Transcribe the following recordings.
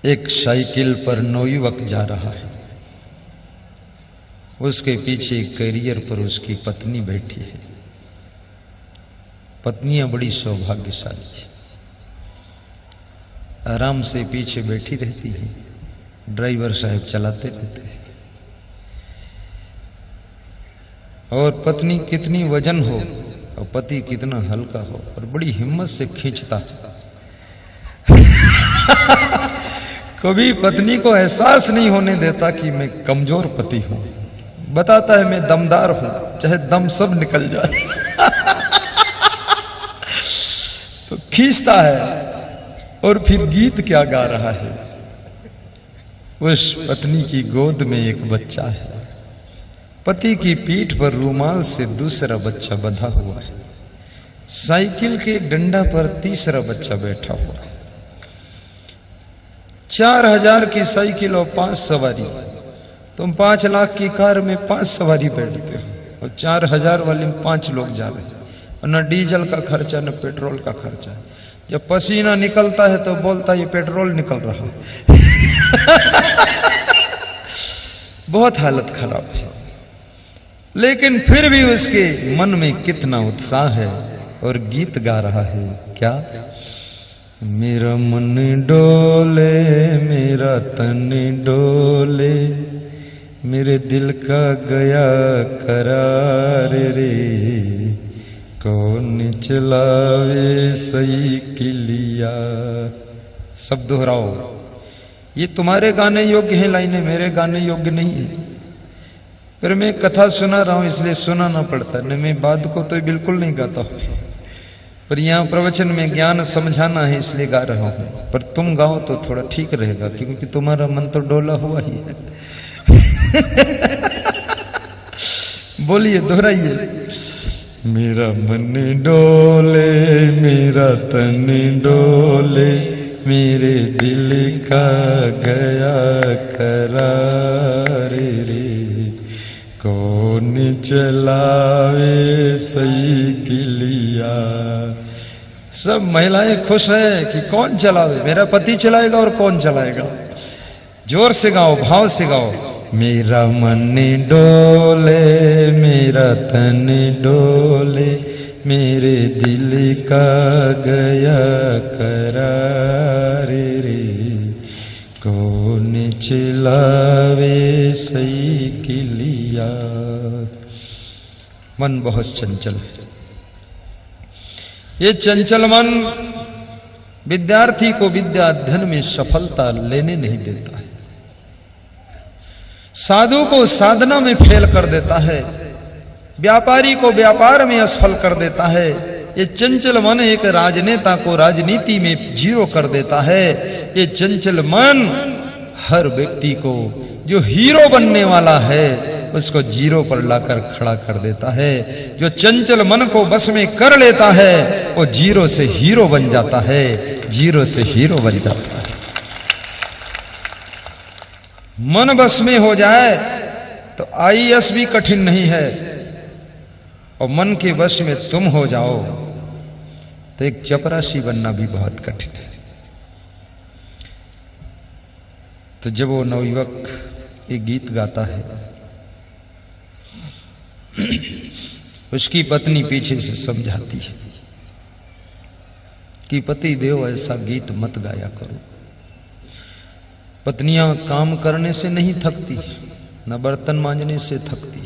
एक साइकिल पर नौयुवक जा रहा है। उसके पीछे कैरियर पर उसकी पत्नी बैठी है। पत्नियां बड़ी सौभाग्यशाली है, आराम से पीछे बैठी रहती है, ड्राइवर साहब चलाते रहते हैं। और पत्नी कितनी वजन हो और पति कितना हल्का हो, और बड़ी हिम्मत से खींचता। कभी पत्नी को एहसास नहीं होने देता कि मैं कमजोर पति हूं, बताता है मैं दमदार हूं, चाहे दम सब निकल जाए। तो खींचता है। और फिर गीत क्या गा रहा है, उस पत्नी की गोद में एक बच्चा है, पति की पीठ पर रूमाल से दूसरा बच्चा बंधा हुआ है, साइकिल के डंडा पर तीसरा बच्चा बैठा हुआ है। 4000 की साइकिल और 5 सवारी, तुम 5 लाख की कार में 5 सवारी बैठते हो, और 4000 वाले में 5 लोग जा रहे हैं, और न डीजल का खर्चा न पेट्रोल का खर्चा। जब पसीना निकलता है तो बोलता है ये पेट्रोल निकल रहा है। बहुत हालत खराब है, लेकिन फिर भी उसके मन में कितना उत्साह है, और गीत गा रहा है क्या, मेरा मन डोले मेरा तन डोले, मेरे दिल का गया करार रे, कौन चलावे साइकिलिया। सब दोहराओ, ये तुम्हारे गाने योग्य हैं लाइनें, मेरे गाने योग्य नहीं है। फिर मैं कथा सुना रहा हूं इसलिए सुनाना पड़ता है, मैं बाद को तो बिल्कुल नहीं गाता हूं, पर यहां प्रवचन में ज्ञान समझाना है इसलिए गा रहा हूं। पर तुम गाओ तो थोड़ा ठीक रहेगा, क्योंकि तुम्हारा मन तो डोला हुआ ही है। बोलिए, दोहराइए। मेरा मन डोले मेरा तन डोले, मेरे दिल का गया करार रे, कौन चलावे साइकिलिया। सब महिलाएं खुश है कि कौन चलावे, मेरा पति चलाएगा और कौन चलाएगा। जोर से गाओ, भाव से गाओ। मेरा मन डोले मेरा तन डोले, मेरे दिल का गया करार रे, कौन चलावे साइकिलिया। मन बहुत चंचल है। ये चंचल मन विद्यार्थी को विद्या अध्ययन में सफलता लेने नहीं देता है, साधु को साधना में फेल कर देता है, व्यापारी को व्यापार में असफल कर देता है। ये चंचल मन एक राजनेता को राजनीति में जीरो कर देता है। ये चंचल मन हर व्यक्ति को जो हीरो बनने वाला है उसको जीरो पर लाकर खड़ा कर देता है। जो चंचल मन को बस में कर लेता है वो जीरो से हीरो बन जाता है, जीरो से हीरो बन जाता है। मन बस में हो जाए तो आईएएस भी कठिन नहीं है, और मन के वश में तुम हो जाओ तो एक चपरासी बनना भी बहुत कठिन है। तो जब वो नवयुवक एक गीत गाता है, उसकी पत्नी पीछे से समझाती है कि पति देव ऐसा गीत मत गाया करो। पत्नियां काम करने से नहीं थकती, न बर्तन मांजने से थकती,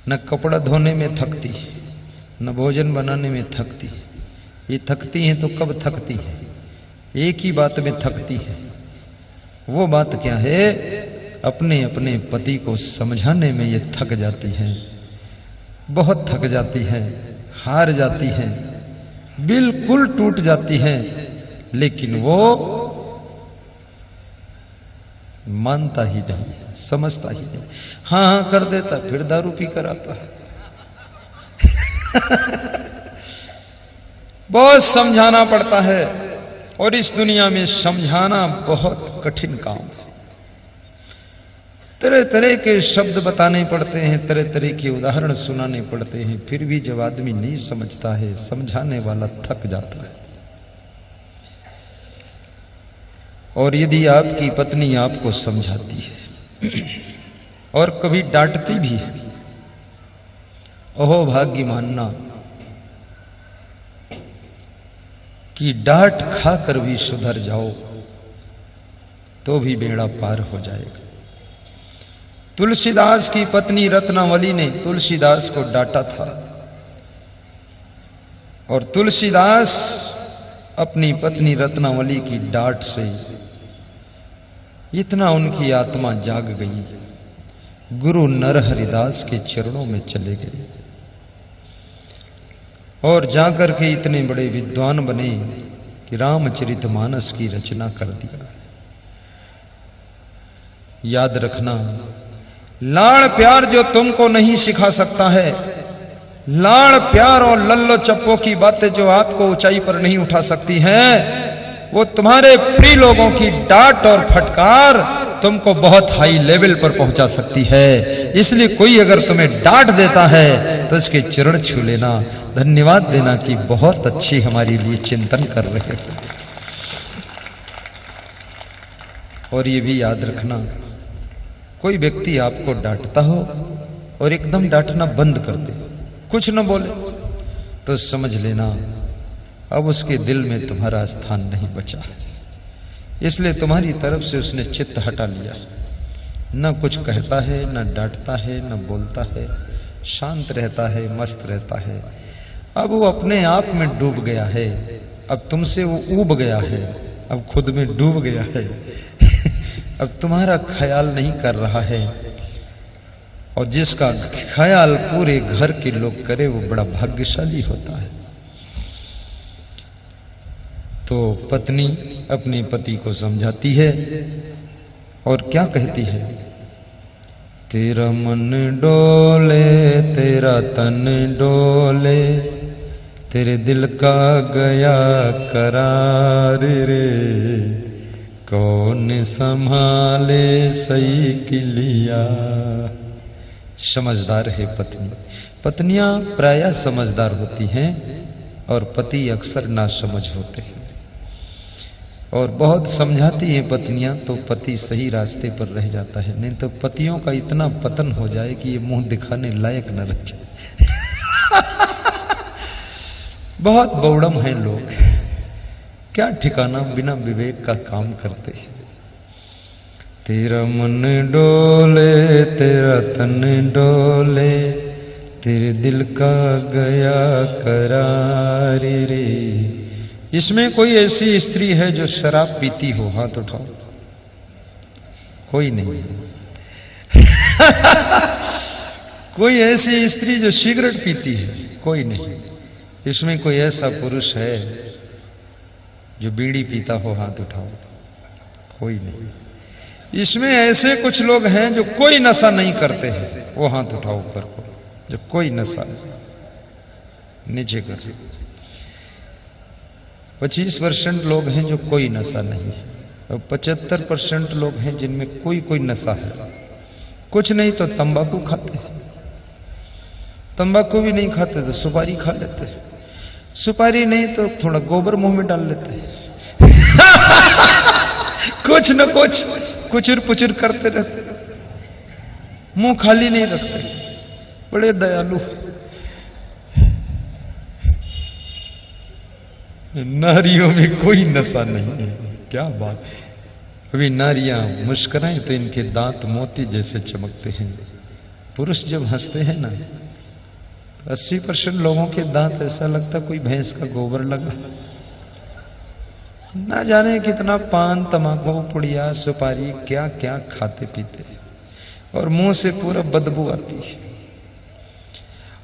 न कपड़ा धोने में थकती, न भोजन बनाने में थकती। ये थकती हैं तो कब थकती है, एक ही बात में थकती है। वो बात क्या है, अपने अपने पति को समझाने में ये थक जाती हैं, बहुत थक जाती हैं, हार जाती हैं, बिल्कुल टूट जाती हैं। लेकिन वो मानता ही नहीं, समझता ही नहीं। हाँ हाँ कर देता, फिर दारू पी कर आता है। बहुत समझाना पड़ता है, और इस दुनिया में समझाना बहुत कठिन काम है। तरह तरह के शब्द बताने पड़ते हैं, तरह तरह के उदाहरण सुनाने पड़ते हैं, फिर भी जब आदमी नहीं समझता है, समझाने वाला थक जाता है। और यदि आपकी पत्नी आपको समझाती है और कभी डांटती भी है, ओहो भाग्य मानना कि डांट खाकर भी सुधर जाओ तो भी बेड़ा पार हो जाएगा। तुलसीदास की पत्नी रत्नावली ने तुलसीदास को डांटा था और तुलसीदास अपनी पत्नी रत्नावली की डांट से इतना उनकी आत्मा जाग गई, गुरु नरहरिदास के चरणों में चले गए और जाकर के इतने बड़े विद्वान बने कि रामचरितमानस की रचना कर दिया। याद रखना, लाड़ प्यार जो तुमको नहीं सिखा सकता है, लाड़ प्यार और लल्लो चप्पो की बातें जो आपको ऊंचाई पर नहीं उठा सकती हैं, वो तुम्हारे प्रिय लोगों की डांट और फटकार तुमको बहुत हाई लेवल पर पहुंचा सकती है। इसलिए कोई अगर तुम्हें डांट देता है तो इसके चरण छू लेना, धन्यवाद देना कि बहुत अच्छी हमारे लिए चिंतन कर रहे हो। और ये भी याद रखना, कोई व्यक्ति आपको डांटता हो और एकदम डांटना बंद कर दे, कुछ न बोले, तो समझ लेना अब उसके दिल में तुम्हारा स्थान नहीं बचा। इसलिए तुम्हारी तरफ से उसने चित्त हटा लिया, न कुछ कहता है, न डांटता है, न बोलता है, शांत रहता है, मस्त रहता है। अब वो अपने आप में डूब गया है, अब तुमसे वो ऊब गया है, अब खुद में डूब गया है अब तुम्हारा ख्याल नहीं कर रहा है। और जिसका ख्याल पूरे घर के लोग करे वो बड़ा भाग्यशाली होता है। तो पत्नी अपने पति को समझाती है और क्या कहती है, तेरा मन डोले तेरा तन डोले, तेरे दिल का गया करार रे, कौन संभाले सही किलिया। समझदार है पत्नी। पत्नियां प्रायः समझदार होती हैं और पति अक्सर नासमझ होते हैं। और बहुत समझाती हैं पत्नियां तो पति सही रास्ते पर रह जाता है, नहीं तो पतियों का इतना पतन हो जाए कि ये मुंह दिखाने लायक न रह जाए बहुत बौड़म हैं लोग, क्या ठिकाना बिना विवेक का काम करते हैं। तेरा मन डोले तेरा तन डोले, तेरे दिल का गया करार रे। इसमें कोई ऐसी स्त्री है जो शराब पीती हो? हाथ उठाओ। कोई नहीं कोई ऐसी स्त्री जो सिगरेट पीती है? कोई नहीं। इसमें कोई ऐसा पुरुष है जो बीड़ी पीता हो? हाथ उठाओ। कोई नहीं। इसमें ऐसे कुछ लोग हैं जो कोई नशा नहीं करते हैं, वो हाथ उठाओ ऊपर को, जो कोई नशा नीचे कर। 25% लोग हैं जो कोई नशा नहीं है और 75% लोग हैं जिनमें कोई कोई नशा है। कुछ नहीं तो तंबाकू खाते हैं, तंबाकू भी नहीं खाते तो सुपारी खा लेते हैं, सुपारी नहीं तो थोड़ा गोबर मुंह में डाल लेते हैं कुछ न कुछ कुचुर पुचुर करते रहते, मुंह खाली नहीं रखते, बड़े दयालु। नारियों में कोई नशा नहीं है। क्या बात। अभी नारियां मुस्कुराएं तो इनके दांत मोती जैसे चमकते हैं। पुरुष जब हंसते हैं ना, 80% लोगों के दांत ऐसा लगता कोई भैंस का गोबर लगा। ना जाने कितना पान तमाकू पुड़िया सुपारी क्या क्या खाते पीते और मुंह से पूरा बदबू आती है।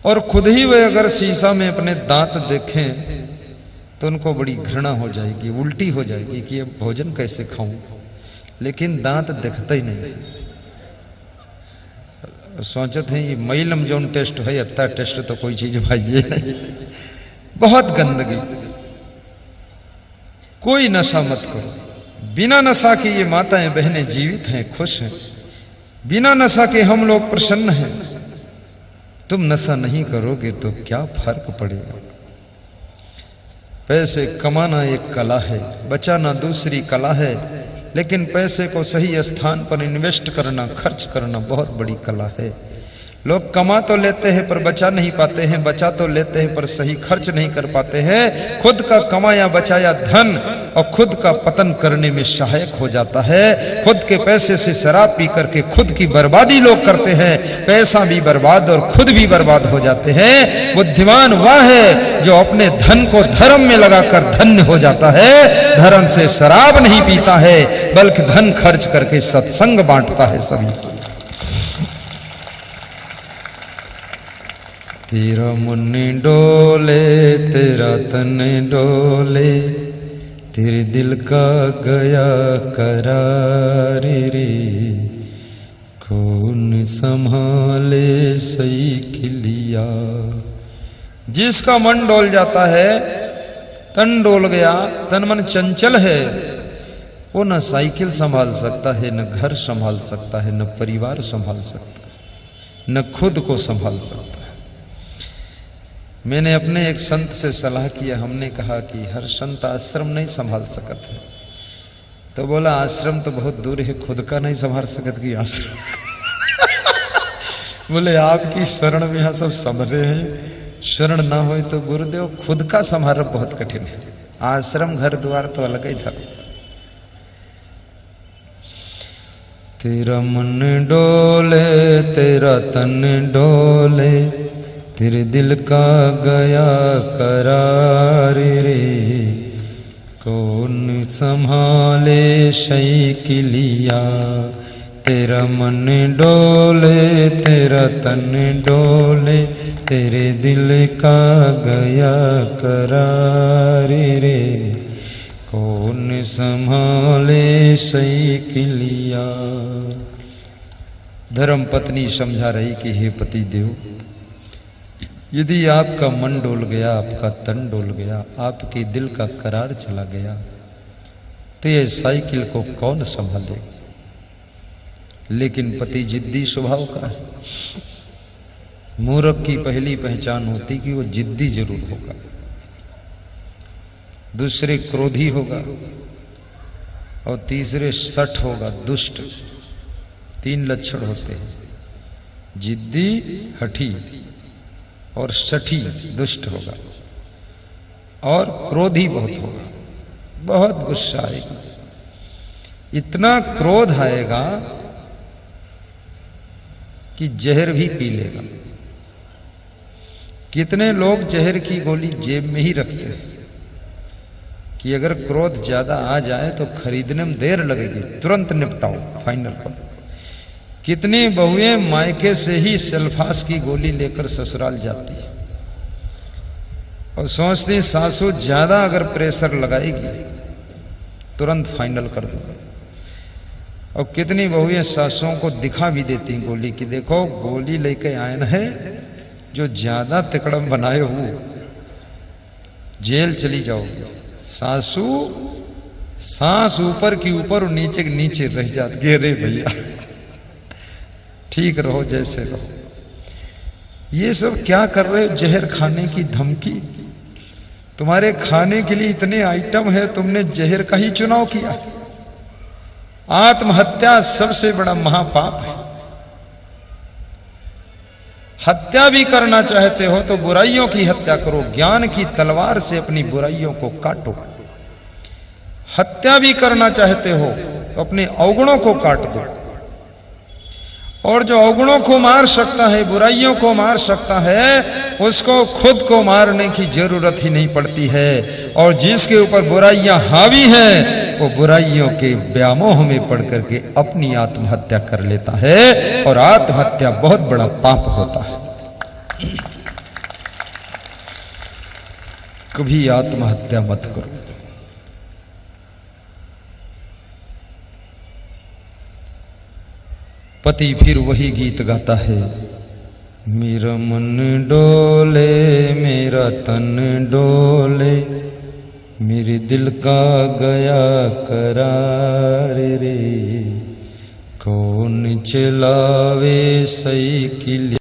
और खुद ही वे अगर शीशा में अपने दांत देखें तो उनको बड़ी घृणा हो जाएगी, उल्टी हो जाएगी कि अब भोजन कैसे खाऊं, लेकिन दांत दिखता ही नहीं। सोचते हैं ये मैलम जोन टेस्ट है, अत्ता टेस्ट तो कोई चीज भाई ये नहीं। बहुत गंदगी। कोई नशा मत करो। बिना नशा के ये माताएं बहनें जीवित हैं, खुश हैं। बिना नशा के हम लोग प्रसन्न हैं। तुम नशा नहीं करोगे तो क्या फर्क पड़ेगा। पैसे कमाना एक कला है, बचाना दूसरी कला है। लेकिन पैसे को सही स्थान पर इन्वेस्ट करना, खर्च करना बहुत बड़ी कला है। लोग कमा तो लेते हैं पर बचा नहीं पाते हैं, बचा तो लेते हैं पर सही खर्च नहीं कर पाते हैं। खुद का कमाया बचाया धन और खुद का पतन करने में सहायक हो जाता है। खुद के पैसे से शराब पी करके खुद की बर्बादी लोग करते हैं, पैसा भी बर्बाद और खुद भी बर्बाद हो जाते हैं। बुद्धिमान वह है जो अपने धन को धर्म में लगाकर धन्य हो जाता है। धर्म से शराब नहीं पीता है बल्कि धन खर्च करके सत्संग बांटता है सभी। तेरा मन डोले तेरा तन डोले, तेरे दिल का गया करार रे, कौन संभाले सही खिलिया। जिसका मन डोल जाता है, तन डोल गया, तन मन चंचल है, वो न साइकिल संभाल सकता है, न घर संभाल सकता है, न परिवार संभाल सकता है, न खुद को संभाल सकता है। मैंने अपने एक संत से सलाह किया, हमने कहा कि हर संत आश्रम नहीं संभाल सकत है। तो बोला आश्रम तो बहुत दूर है, खुद का नहीं संभाल सकत कि आश्रम। बोले आपकी शरण में यहाँ सब समझे हैं, शरण ना हो तो गुरुदेव खुद का संभाल बहुत कठिन है, आश्रम घर द्वार तो अलग ही था। तेरा मन डोले तेरा तन डोले, तेरे दिल का गया करार रे, कौन संभाले सही किलिया। तेरा मन डोले तेरा तन डोले, तेरे दिल का गया करार रे, कौन संभाले सही किलिया। धर्म पत्नी समझा रही कि हे पति देव, यदि आपका मन डोल गया, आपका तन डोल गया, आपके दिल का करार चला गया, तो ये साइकिल को कौन संभालेगा। लेकिन पति जिद्दी स्वभाव का है। मूर्ख की पहली पहचान होती कि वो जिद्दी जरूर होगा, दूसरे क्रोधी होगा और तीसरे सठ होगा, दुष्ट। 3 लक्षण होते हैं, जिद्दी हठी और सठी दुष्ट होगा, और क्रोधी बहुत होगा, बहुत गुस्सा आएगा, इतना क्रोध आएगा कि जहर भी पी लेगा। कितने लोग जहर की गोली जेब में ही रखते हैं कि अगर क्रोध ज्यादा आ जाए तो खरीदने में देर लगेगी, तुरंत निपटाओ, फाइनल करो। कितनी बहुएं मायके से ही सल्फास की गोली लेकर ससुराल जाती है और सोचती सासू ज्यादा अगर प्रेशर लगाएगी तुरंत फाइनल कर दो। और कितनी बहुएं सासुओं को दिखा भी देती गोली कि देखो गोली लेके आए न है, जो ज्यादा तिकड़म बनाए हो जेल चली जाओगे। सासू सांस ऊपर की ऊपर और नीचे के नीचे रह जाती, अरे भैया ठीक रहो जैसे रहो। ये सब क्या कर रहे हो, जहर खाने की धमकी। तुम्हारे खाने के लिए इतने आइटम है, तुमने जहर का ही चुनाव किया। आत्महत्या सबसे बड़ा महापाप है। हत्या भी करना चाहते हो तो बुराइयों की हत्या करो, ज्ञान की तलवार से अपनी बुराइयों को काटो। हत्या भी करना चाहते हो तो अपने अवगुणों को काट दो, और जो अवगुणों को मार सकता है, बुराइयों को मार सकता है, उसको खुद को मारने की जरूरत ही नहीं पड़ती है। और जिसके ऊपर बुराइयां हावी हैं वो बुराइयों के व्यामोह में पड़ करके अपनी आत्महत्या कर लेता है, और आत्महत्या बहुत बड़ा पाप होता है। कभी आत्महत्या मत करो। पति फिर वही गीत गाता है, मेरा मन डोले मेरा तन डोले, मेरे दिल का गया करार रे, कौन चलावे साइकिल।